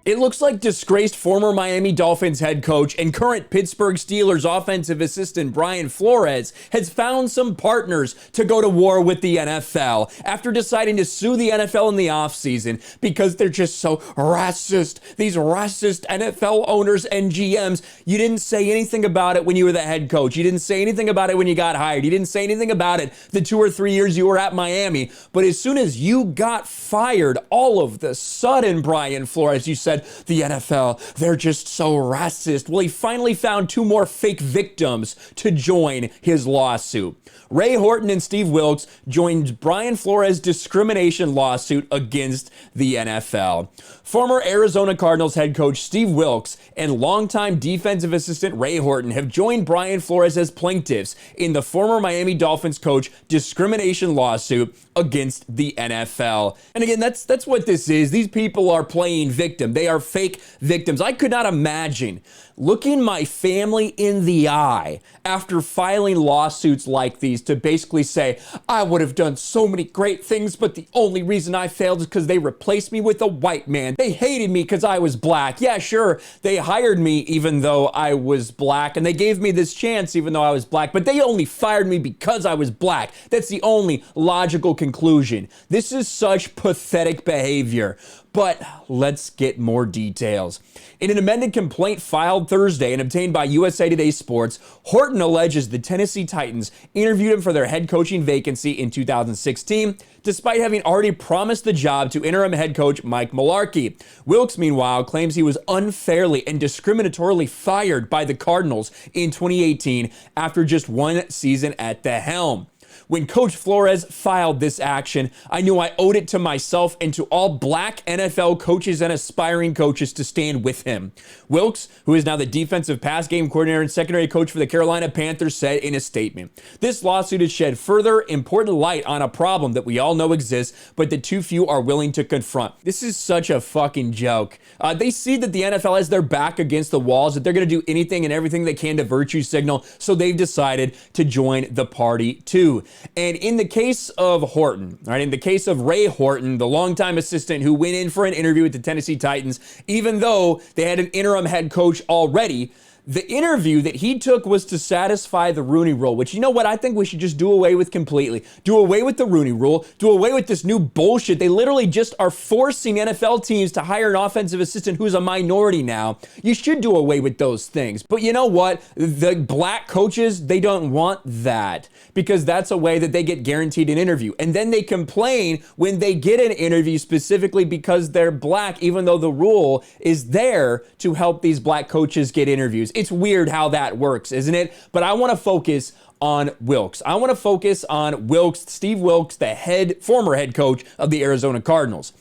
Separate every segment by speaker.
Speaker 1: It looks like disgraced former Miami Dolphins head coach and current Pittsburgh Steelers offensive assistant Brian Flores has found some partners to go to war with the NFL after deciding to sue the NFL in the offseason because they're just so racist. These racist NFL owners and GMs. You didn't say anything about it when you were the head coach. You didn't say anything about it when you got hired. You didn't say anything about it the 2 or 3 years you were at Miami. But as soon as you got fired, all of the sudden, Brian Flores, you said, the NFL, they're just so racist. Well, he finally found 2 more fake victims to join his lawsuit. Ray Horton and Steve Wilks joined Brian Flores' discrimination lawsuit against the NFL. Former Arizona Cardinals head coach Steve Wilks and longtime defensive assistant Ray Horton have joined Brian Flores as plaintiffs in the former Miami Dolphins coach discrimination lawsuit against the NFL. And again, that's what this is. These people are playing victim. They are fake victims. I could not imagine looking my family in the eye after filing lawsuits like these to basically say, I would have done so many great things, but the only reason I failed is because they replaced me with a white man. They hated me because I was black. Yeah, sure, they hired me even though I was black, and they gave me this chance even though I was black, but they only fired me because I was black. That's the only logical conclusion. This is such pathetic behavior. But let's get more details. In an amended complaint filed Thursday and obtained by USA Today Sports, Horton alleges the Tennessee Titans interviewed him for their head coaching vacancy in 2016, despite having already promised the job to interim head coach Mike Mularkey. Wilks, meanwhile, claims he was unfairly and discriminatorily fired by the Cardinals in 2018 after just 1 season at the helm. When Coach Flores filed this action, I knew I owed it to myself and to all black NFL coaches and aspiring coaches to stand with him. Wilks, who is now the defensive pass game coordinator and secondary coach for the Carolina Panthers, said in a statement, "This lawsuit has shed further important light on a problem that we all know exists, but that too few are willing to confront." This is such a fucking joke. They see that the NFL has their back against the walls, that they're going to do anything and everything they can to virtue signal, so they've decided to join the party too. And in the case of Horton, right, in the case of Ray Horton, the longtime assistant who went in for an interview with the Tennessee Titans, even though they had an interim head coach already, the interview that he took was to satisfy the Rooney Rule, which, you know what, I think we should just do away with completely. Do away with the Rooney Rule. Do away with this new bullshit. They literally just are forcing NFL teams to hire an offensive assistant who's a minority now. You should do away with those things. But you know what? The black coaches, they don't want that because that's a way that they get guaranteed an interview. And then they complain when they get an interview specifically because they're black, even though the rule is there to help these black coaches get interviews. It's weird how that works, isn't it? But I want to focus on Wilks. I want to focus on Wilks, Steve Wilks, the former head coach of the Arizona Cardinals.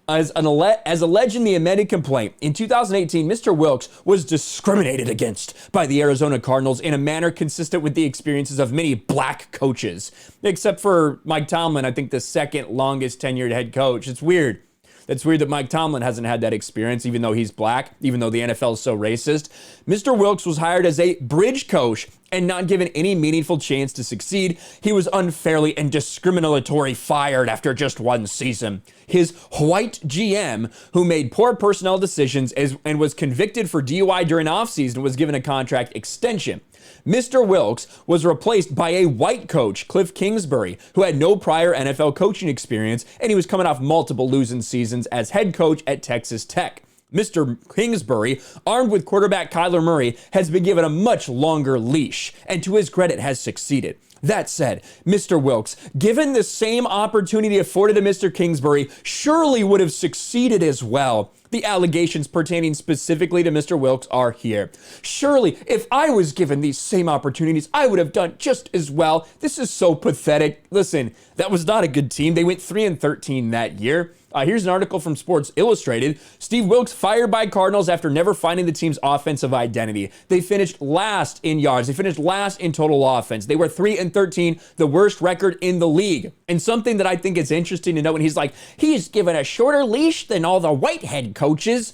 Speaker 1: As alleged in the amended complaint, in 2018, Mr. Wilks was discriminated against by the Arizona Cardinals in a manner consistent with the experiences of many black coaches, except for Mike Tomlin, I think the second longest tenured head coach. It's weird. It's weird that Mike Tomlin hasn't had that experience, even though he's black, even though the NFL is so racist. Mr. Wilks was hired as a bridge coach and not given any meaningful chance to succeed. He was unfairly and discriminatory fired after just 1 season. His white GM, who made poor personnel decisions and was convicted for DUI during offseason, was given a contract extension. Mr. Wilks was replaced by a white coach, Cliff Kingsbury, who had no prior NFL coaching experience, and he was coming off multiple losing seasons as head coach at Texas Tech. Mr. Kingsbury, armed with quarterback Kyler Murray, has been given a much longer leash, and to his credit has succeeded. That said, Mr. Wilks, given the same opportunity afforded to Mr. Kingsbury, surely would have succeeded as well. The allegations pertaining specifically to Mr. Wilks are here. Surely, if I was given these same opportunities, I would have done just as well. This is so pathetic. Listen, that was not a good team. They went 3-13 that year. Here's an article from Sports Illustrated. Steve Wilks fired by Cardinals after never finding the team's offensive identity. They finished last in yards. They finished last in total offense. They were 3-13, the worst record in the league. And something that I think is interesting to note, when he's like, he's given a shorter leash than all the white head coaches.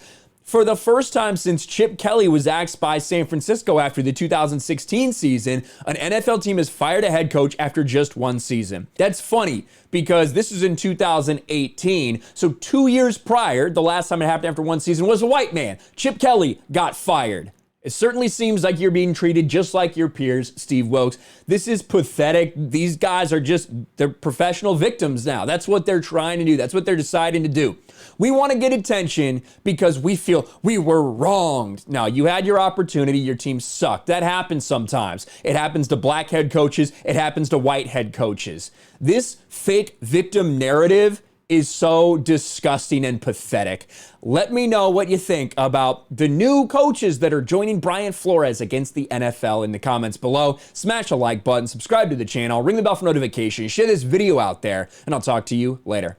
Speaker 1: For the first time since Chip Kelly was axed by San Francisco after the 2016 season, an NFL team has fired a head coach after just one season. That's funny because this is in 2018. So 2 years prior, the last time it happened after one season was a white man. Chip Kelly got fired. It certainly seems like you're being treated just like your peers, Steve Wilks. This is pathetic. These guys are they're professional victims now. That's what they're trying to do. That's what they're deciding to do. We want to get attention because we feel we were wronged. Now, you had your opportunity. Your team sucked. That happens sometimes. It happens to black head coaches. It happens to white head coaches. This fake victim narrative is so disgusting and pathetic. Let me know what you think about the new coaches that are joining Brian Flores against the NFL in the comments below. Smash a like button, subscribe to the channel, ring the bell for notifications, share this video out there, and I'll talk to you later.